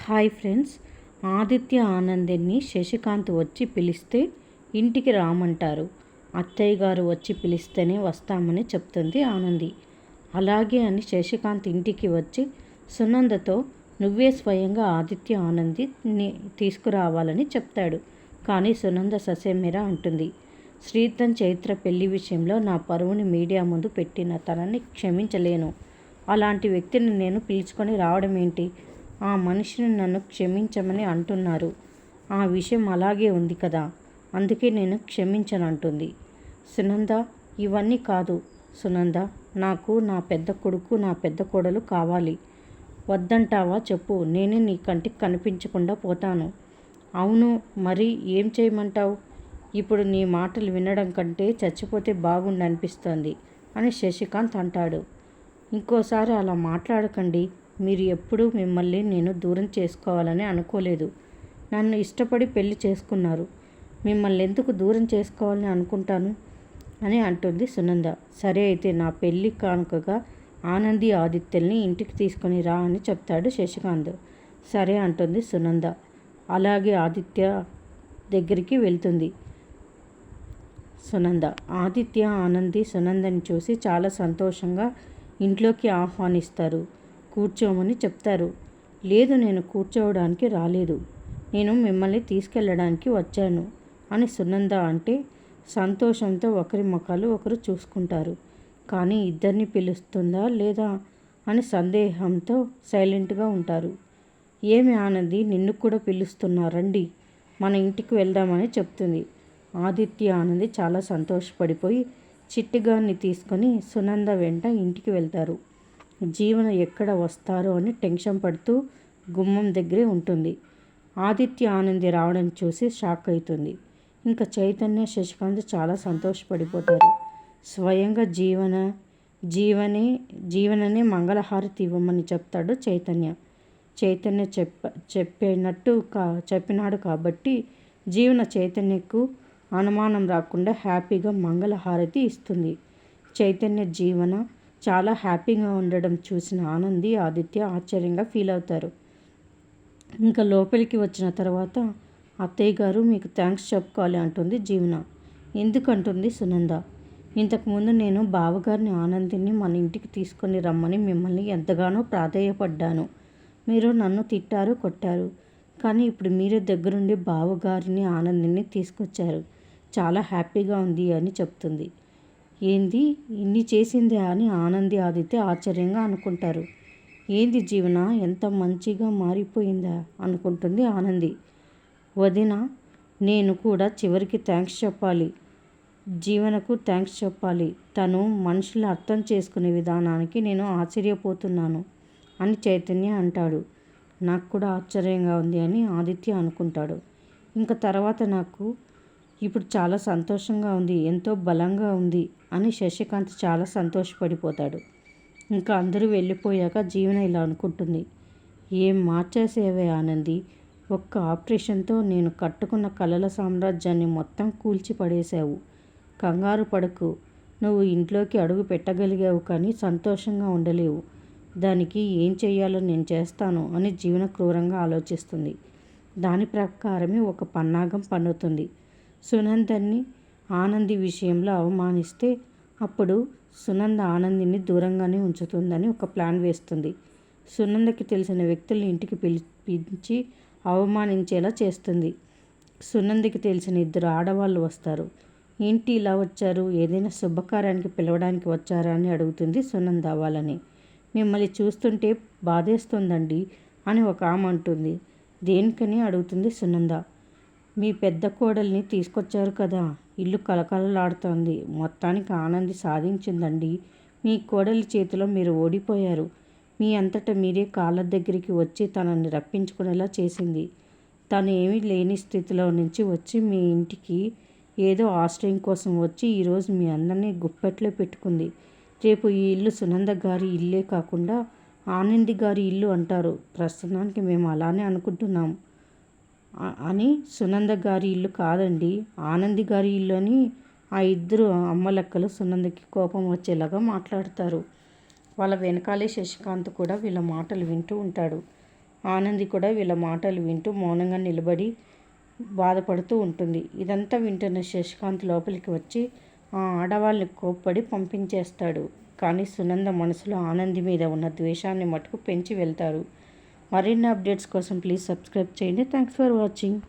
Hi friends, Aditya ఆనందిని Sasikanth వచ్చి పిలిస్తే ఇంటికి రామంటారు. అత్తయ్య గారు వచ్చి పిలిస్తేనే వస్తామని చెప్తుంది ఆనంది. అలాగే అని శశికాంత్ ఇంటికి వచ్చి సునందతో నువ్వే స్వయంగా ఆదిత్య ఆనందిని తీసుకురావాలని చెప్తాడు. కానీ సునంద ససేమిరా అంటుంది. శ్రీధన్ చైత్ర పెళ్లి విషయంలో నా పరువుని మీడియా ముందు పెట్టిన తనని క్షమించలేను. అలాంటి వ్యక్తిని నేను పిలుచుకొని రావడం ఏంటి? ఆ మనిషిని నన్ను క్షమించమని అంటున్నారు. ఆ విషయం అలాగే ఉంది కదా, అందుకే నేను క్షమించనంటుంది. సునంద, ఇవన్నీ కాదు సునంద, నాకు నా పెద్ద కొడుకు నా పెద్ద కోడలు కావాలి. వద్దంటావా చెప్పు, నేనే నీ కంటికి కనిపించకుండా పోతాను. అవును, మరి ఏం చేయమంటావు? ఇప్పుడు నీ మాటలు వినడం కంటే చచ్చిపోతే బాగుండనిపిస్తోంది అని శశికాంత్ అంటాడు. ఇంకోసారి అలా మాట్లాడకండి. మీరు ఎప్పుడూ మిమ్మల్ని నేను దూరం చేసుకోవాలని అనుకోలేదు. నన్ను ఇష్టపడి పెళ్లి చేసుకున్నారు. మిమ్మల్ని ఎందుకు దూరం చేసుకోవాలని అనుకుంటాను అని అంటుంది సునంద. సరే అయితే నా పెళ్లి కానుకగా ఆనంది ఆదిత్యల్ని ఇంటికి తీసుకొని రా అని చెప్తాడు శశికాంత్. సరే అంటుంది సునంద. అలాగే ఆదిత్య దగ్గరికి వెళ్తుంది సునంద. ఆదిత్య ఆనంది సునందని చూసి చాలా సంతోషంగా ఇంట్లోకి ఆహ్వానిస్తారు. కూర్చోమని చెప్తారు. లేదు, నేను కూర్చోవడానికి రాలేదు, నేను మిమ్మల్ని తీసుకెళ్ళడానికి వచ్చాను అని సునంద అంటే సంతోషంతో ఒకరి ముఖాలు ఒకరు చూసుకుంటారు. కానీ ఇద్దరిని పిలుస్తుందా లేదా అని సందేహంతో సైలెంట్గా ఉంటారు. ఏమి ఆనంది, నిన్ను కూడా పిలుస్తున్నారండి, మన ఇంటికి వెళ్దామని చెప్తుంది. ఆదిత్య ఆనంది చాలా సంతోషపడిపోయి చిట్టిగాన్ని తీసుకొని సునంద వెంట ఇంటికి వెళ్తారు. జీవన ఎక్కడ వస్తారో అని టెన్షన్ పడుతూ గుమ్మం దగ్గరే ఉంటుంది. ఆదిత్య ఆనంది రావడం చూసి షాక్ అవుతుంది. ఇంకా చైతన్య శశికాంత్ చాలా సంతోషపడిపోతారు. స్వయంగా జీవననే మంగళహారతి ఇవ్వమని చెప్తాడు చైతన్య. చైతన్య చెప్పినాడు కాబట్టి జీవన చైతన్యకు అనుమానం రాకుండా హ్యాపీగా మంగళహారతి ఇస్తుంది. చైతన్య జీవన చాలా హ్యాపీగా ఉండడం చూసిన ఆనంది ఆదిత్య ఆశ్చర్యంగా ఫీల్ అవుతారు. ఇంకా లోపలికి వచ్చిన తర్వాత అత్తయ్య గారు మీకు థ్యాంక్స్ చెప్పుకోవాలి అంటుంది జీవన. ఎందుకంటుంది సునంద. ఇంతకుముందు నేను బావగారిని ఆనందిని మన ఇంటికి తీసుకొని రమ్మని మిమ్మల్ని ఎంతగానో ప్రాధేయపడ్డాను. మీరు నన్ను తిట్టారు, కొట్టారు. కానీ ఇప్పుడు మీరే దగ్గరుండి బావగారిని ఆనందిని తీసుకొచ్చారు. చాలా హ్యాపీగా ఉంది అని చెప్తుంది. ఏంది ఇన్ని చేసిందే అని ఆనంది ఆదిత్య ఆశ్చర్యంగా అనుకుంటారు. ఏంది జీవన ఎంత మంచిగా మారిపోయిందా అనుకుంటుంది ఆనంది. వదిన, నేను కూడా చివరికి థ్యాంక్స్ చెప్పాలి. జీవనకు థ్యాంక్స్ చెప్పాలి. తను మనుషులు అర్థం చేసుకునే విధానానికి నేను ఆశ్చర్యపోతున్నాను అని చైతన్య అంటాడు. నాకు కూడా ఆశ్చర్యంగా ఉంది అని ఆదిత్య అనుకుంటాడు. ఇంకా తర్వాత నాకు ఇప్పుడు చాలా సంతోషంగా ఉంది, ఎంతో బలంగా ఉంది అని శశికాంత్ చాలా సంతోషపడిపోతాడు. ఇంకా అందరూ వెళ్ళిపోయాక జీవన ఇలా అనుకుంటుంది. ఏం మార్చేసేవే ఆనంది, ఒక్క ఆపరేషన్తో నేను కట్టుకున్న కలల సామ్రాజ్యాన్ని మొత్తం కూల్చి పడేశావు. కంగారు పడకు, నువ్వు ఇంట్లోకి అడుగు పెట్టగలిగావు కానీ సంతోషంగా ఉండలేవు. దానికి ఏం చెయ్యాలో నేను చేస్తాను అని జీవన క్రూరంగా ఆలోచిస్తుంది. దాని ప్రకారమే ఒక పన్నాగం పన్నుతుంది. సునందని ఆనంది విషయంలో అవమానిస్తే అప్పుడు సునంద ఆనందిని దూరంగానే ఉంచుతుందని ఒక ప్లాన్ వేస్తుంది. సునందకి తెలిసిన వ్యక్తుల్ని ఇంటికి పిలిపించి అవమానించేలా చేస్తుంది. సునందకి తెలిసిన 2 ఆడవాళ్ళు వస్తారు. ఏంటి ఇలా వచ్చారు, ఏదైనా శుభకార్యానికి పిలవడానికి వచ్చారా అని అడుగుతుంది సునంద వాళ్ళని. మిమ్మల్ని చూస్తుంటే బాధేస్తుందండి అని ఒక ఆమె అంటుంది. దేనికని అడుగుతుంది సునంద. మీ పెద్ద కోడల్ని తీసుకొచ్చారు కదా, ఇల్లు కలకలలాడుతోంది. మొత్తానికి ఆనంది సాధించిందండి. మీ కోడలి చేతిలో మీరు ఓడిపోయారు. మీ అంతటా మీరే కాళ్ళ దగ్గరికి వచ్చి తనని రప్పించుకునేలా చేసింది. తను ఏమీ లేని స్థితిలో నుంచి వచ్చి మీ ఇంటికి ఏదో ఆశ్రయం కోసం వచ్చి ఈరోజు మీ అందరినీ గుప్పెట్లో పెట్టుకుంది. రేపు ఈ ఇల్లు సునంద గారి ఇల్లే కాకుండా ఆనంది గారి ఇల్లు అంటారు. ప్రస్తుతానికి మేము అలానే అనుకుంటున్నాం అని. సునంద గారి ఇల్లు కాదండి, ఆనంది గారి ఇల్లు అని ఆ 2 అమ్మలక్కలు సునందకి కోపం వచ్చేలాగా మాట్లాడతారు. వాళ్ళ వెనకాలే శశికాంత్ కూడా వీళ్ళ మాటలు వింటూ ఉంటాడు. ఆనంది కూడా వీళ్ళ మాటలు వింటూ మౌనంగా నిలబడి బాధపడుతూ ఉంటుంది. ఇదంతా వింటున్న శశికాంత్ లోపలికి వచ్చి ఆ ఆడవాళ్ళని కోప్పడి పంపించేస్తాడు. కానీ సునంద మనసులో ఆనంది మీద ఉన్న ద్వేషాన్ని మటుకు పెంచి వెళ్తారు. మరిన్ని అప్డేట్స్ కోసం ప్లీజ్ సబ్స్క్రైబ్ చేయండి. Thanks for watching.